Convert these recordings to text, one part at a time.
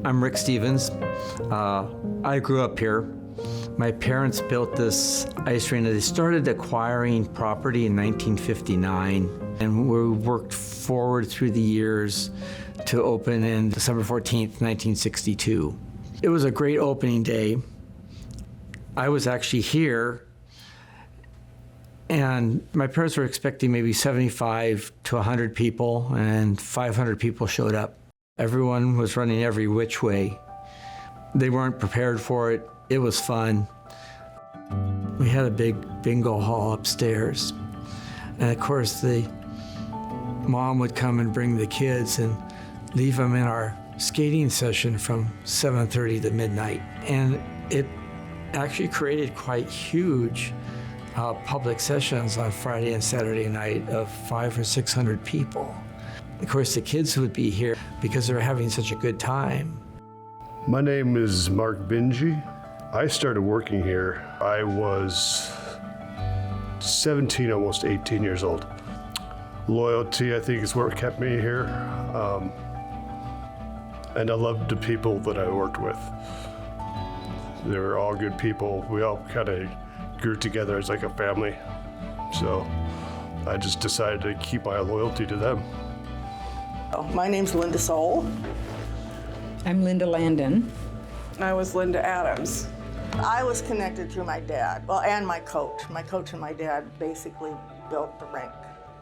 I'm Rick Stephens. I grew up here. My parents built this ice arena. They started acquiring property in 1959, and we worked forward through the years to open in December 14th, 1962. It was a great opening day. I was actually here, and my parents were expecting maybe 75 to 100 people, and 500 people showed up. Everyone was running every which way. They weren't prepared for it. It was fun. We had a big bingo hall upstairs. And of course, the mom would come and bring the kids and leave them in our skating session from 7:30 to midnight. And it actually created quite huge public sessions on Friday and Saturday night of 500 or 600 people. Of course, the kids would be here because they were having such a good time. My name is Mark Bingy. I started working here. I was 17, almost 18 years old. Loyalty, I think, is what kept me here. And I loved the people that I worked with. They were all good people. We all kind of grew together as like a family. So I just decided to keep my loyalty to them. My name's Linda Soul. I'm Linda Landon. I was Linda Adams. I was connected through my dad, well, and my coach. My coach and my dad basically built the rink.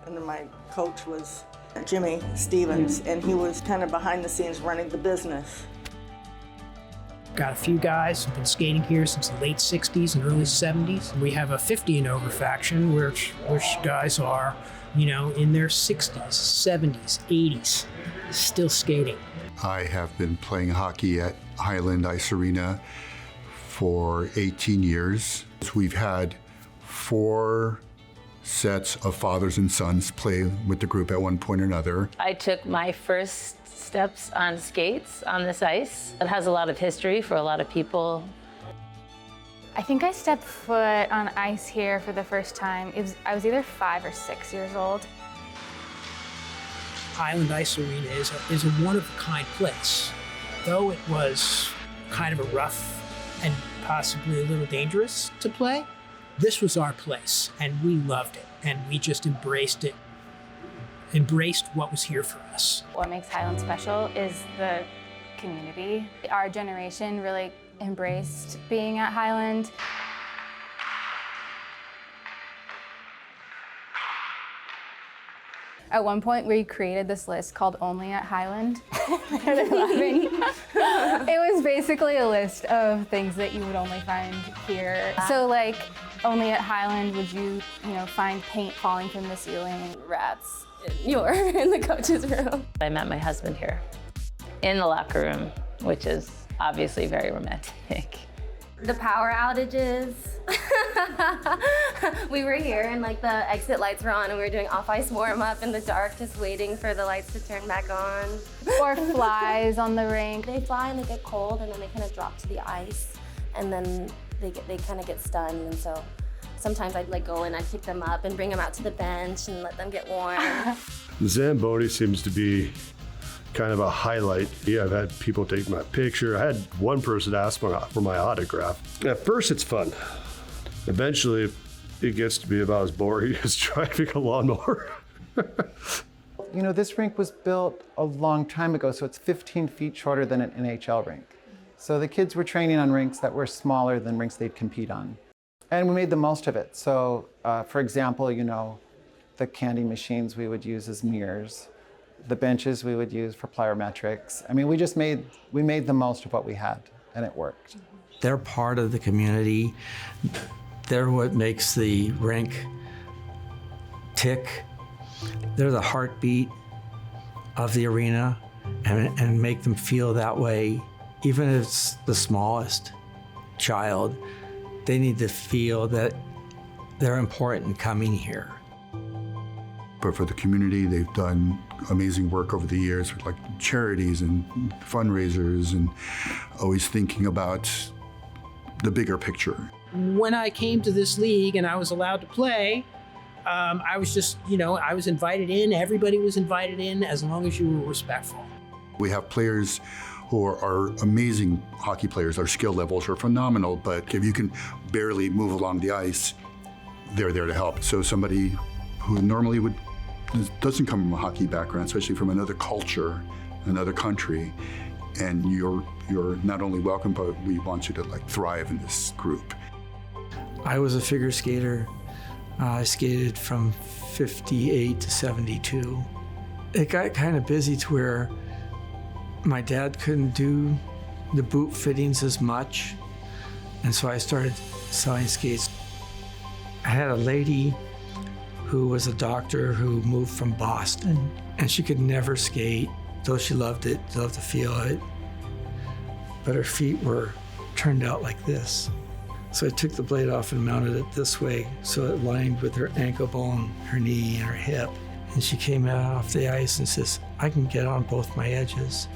And then my coach was Jimmy Stephens, and he was kind of behind the scenes running the business. Got a few guys who've been skating here since the late 60s and early 70s. We have a 50 and over faction, which guys are, in their 60s, 70s, 80s, still skating. I have been playing hockey at Highland Ice Arena for 18 years. We've had 4 sets of fathers and sons play with the group at one point or another. I took my first steps on skates on this ice. It has a lot of history for a lot of people. I think I stepped foot on ice here for the first time. I was either 5 or 6 years old. Highland Ice Arena is a one-of-a-kind place. Though it was kind of a rough and possibly a little dangerous to play, this was our place, and we loved it, and we just embraced it, embraced what was here for us. What makes Highland special is the community. Our generation really embraced being at Highland. At one point, we created this list called Only at Highland. They're laughing. It was basically a list of things that you would only find here. So like, only at Highland would you find paint falling from the ceiling. Rats in the coach's room. I met my husband here in the locker room, which is obviously very romantic. The power outages. We were here and the exit lights were on and we were doing off-ice warm-up in the dark, just waiting for the lights to turn back on. Or flies on the rink. They fly and they get cold and then they kind of drop to the ice and then they kind of get stunned, and so sometimes I'd go and I'd pick them up and bring them out to the bench and let them get warm. The Zamboni seems to be kind of a highlight. Yeah, I've had people take my picture. I had one person ask for my autograph. At first it's fun. Eventually it gets to be about as boring as driving a lawnmower. This rink was built a long time ago, so it's 15 feet shorter than an NHL rink. So the kids were training on rinks that were smaller than rinks they'd compete on. And we made the most of it. So for example, the candy machines we would use as mirrors. The benches we would use for plyometrics. I mean, we made the most of what we had, and it worked. They're part of the community. They're what makes the rink tick. They're the heartbeat of the arena, and make them feel that way. Even if it's the smallest child, they need to feel that they're important coming here. But for the community, they've done amazing work over the years with charities and fundraisers, and always thinking about the bigger picture. When I came to this league and I was allowed to play, I was just, I was invited in. Everybody was invited in as long as you were respectful. We have players who are amazing hockey players. Their skill levels are phenomenal, but if you can barely move along the ice, they're there to help. So somebody who normally doesn't come from a hockey background, especially from another culture, another country, and you're not only welcome, but we want you to like thrive in this group. I was a figure skater. I skated from 58 to 72. It got kind of busy to where my dad couldn't do the boot fittings as much, and so I started selling skates. I had a lady who was a doctor who moved from Boston, and she could never skate, though she loved it, loved to feel it. But her feet were turned out like this. So I took the blade off and mounted it this way so it lined with her ankle bone, her knee, and her hip. And she came out off the ice and says, I can get on both my edges,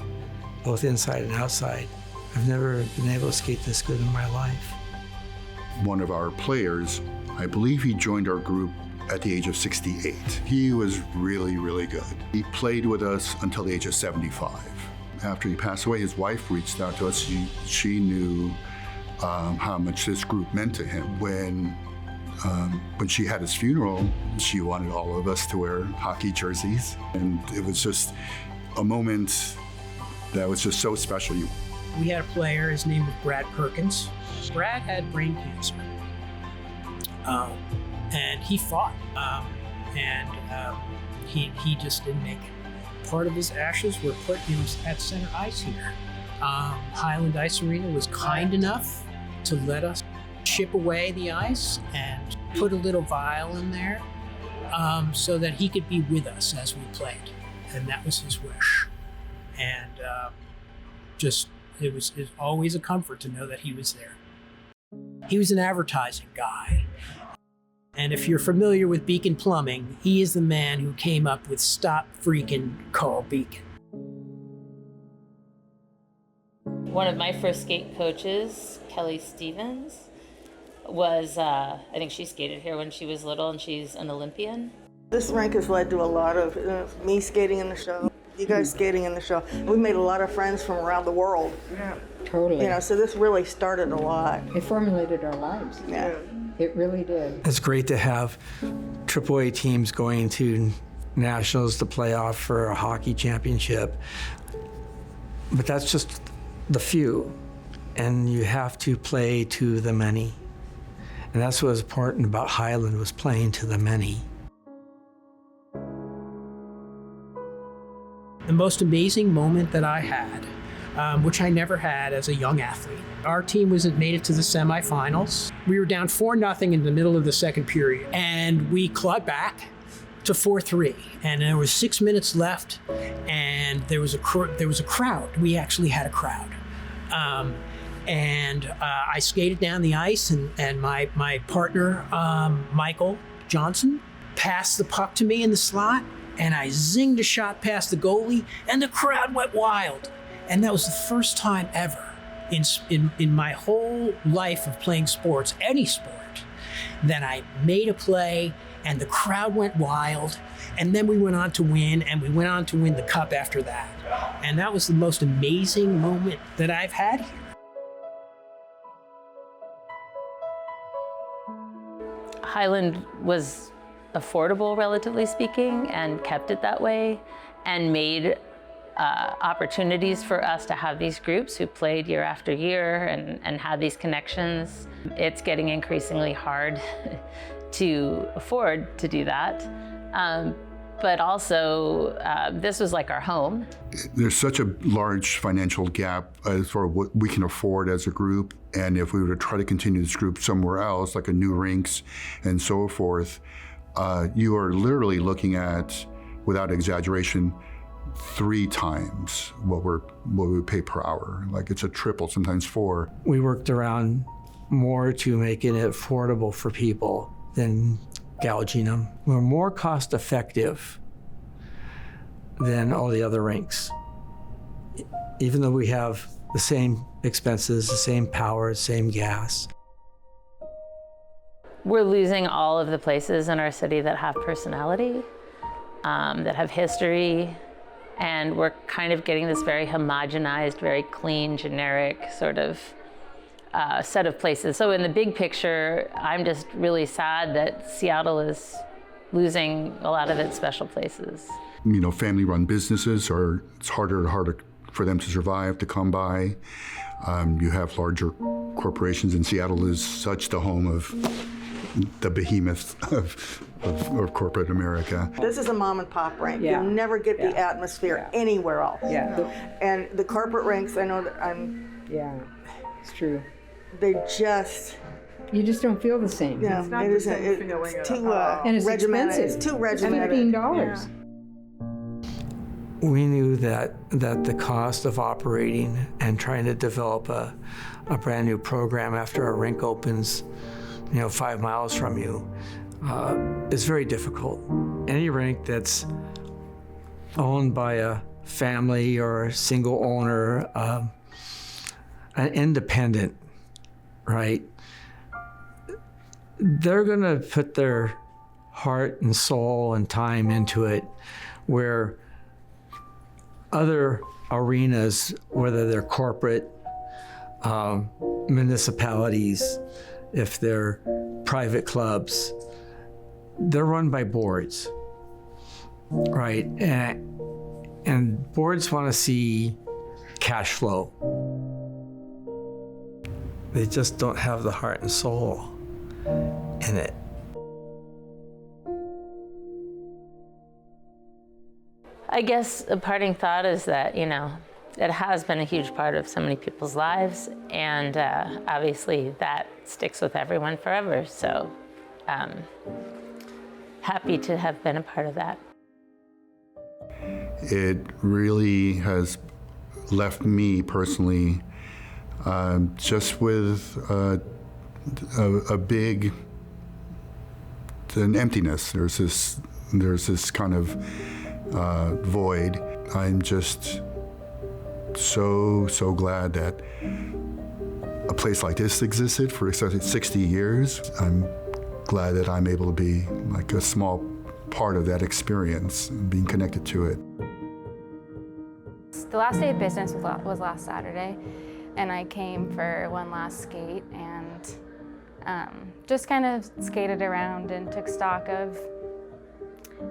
both inside and outside. I've never been able to skate this good in my life. One of our players, I believe he joined our group at the age of 68. He was really, really good. He played with us until the age of 75. After he passed away, his wife reached out to us. She knew how much this group meant to him. When she had his funeral, she wanted all of us to wear hockey jerseys. And it was just a moment that was just so special. We had a player, his name was Brad Perkins. Brad had brain cancer. And he fought. He just didn't make it. Part of his ashes were put at center ice here. Highland Ice Arena was kind enough to let us chip away the ice and put a little vial in there so that he could be with us as we played. And that was his wish. And it was always a comfort to know that he was there. He was an advertising guy. And if you're familiar with Beacon Plumbing, he is the man who came up with Stop Freaking Call Beacon. One of my first skate coaches, Kelly Stevens, was, I think she skated here when she was little, and she's an Olympian. This rink has led to a lot of me skating in the show, you guys skating in the show. We made a lot of friends from around the world. Yeah, totally. So this really started a lot. It formulated our lives. Yeah. It really did. It's great to have AAA teams going to nationals to play off for a hockey championship. But that's just the few. And you have to play to the many. And that's what was important about Highland, was playing to the many. The most amazing moment that I had, which I never had as a young athlete. Our team made it to the semifinals. We were down 4-0 in the middle of the second period, and we clawed back to 4-3. And there was 6 minutes left, and there was a crowd. We actually had a crowd. I skated down the ice, and my partner, Michael Johnson, passed the puck to me in the slot, and I zinged a shot past the goalie, and the crowd went wild. And that was the first time ever in my whole life of playing sports, any sport, that I made a play and the crowd went wild, and then we went on to win, and we went on to win the cup after that. And that was the most amazing moment that I've had here. Highland was affordable, relatively speaking, and kept it that way, and made opportunities for us to have these groups who played year after year and had these connections. It's getting increasingly hard to afford to do that. But also, this was like our home. There's such a large financial gap as for what we can afford as a group. And if we were to try to continue this group somewhere else, like a new rinks and so forth, you are literally looking at, without exaggeration, 3 times what we pay per hour. Like it's a triple, sometimes 4. We worked around more to making it affordable for people than gouging them. We're more cost effective than all the other rinks. Even though we have the same expenses, the same power, the same gas. We're losing all of the places in our city that have personality, that have history, And we're kind of getting this very homogenized, very clean, generic sort of set of places. So in the big picture, I'm just really sad that Seattle is losing a lot of its special places. You know, family-run businesses it's harder and harder for them to survive, to come by. You have larger corporations, and Seattle is such the home of the behemoth of corporate America. This is a mom and pop rink. Yeah. You'll never get the atmosphere anywhere else. Yeah. And the corporate rinks, I know that Yeah, it's true. they just, You just don't feel the same. yeah, not it the isn't, same feeling it's at too all. And it's regimented. expensive. It's too regimented. $15. We knew that the cost of operating and trying to develop a brand new program after a rink opens, 5 miles from you, is very difficult. Any rink that's owned by a family or a single owner, an independent, right? They're gonna put their heart and soul and time into it, where other arenas, whether they're corporate, municipalities, if they're private clubs, they're run by boards, right? And boards want to see cash flow. They just don't have the heart and soul in it. I guess a parting thought is that, it has been a huge part of so many people's lives, and obviously that sticks with everyone forever. So happy to have been a part of that. It really has left me personally just with an emptiness. There's this kind of void. I'm just so glad that a place like this existed for 60 years. I'm glad that I'm able to be like a small part of that experience and being connected to it. The last day of business was last Saturday, and I came for one last skate and just kind of skated around and took stock of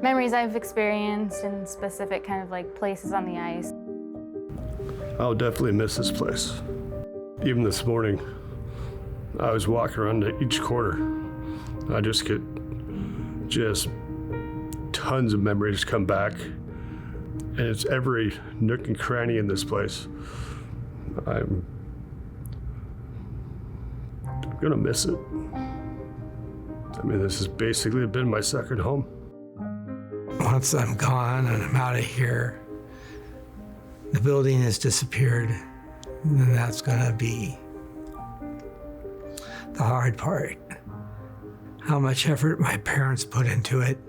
memories I've experienced and specific kind of like places on the ice. I'll definitely miss this place. Even this morning, I was walking around each corner. I just get tons of memories come back. And it's every nook and cranny in this place. I'm gonna miss it. I mean, this has basically been my second home. Once I'm gone and I'm out of here, the building has disappeared, and that's gonna be the hard part. How much effort my parents put into it.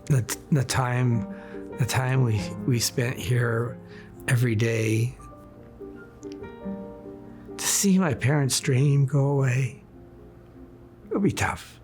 The time we spent here every day, to see my parents' dream go away, it'll be tough.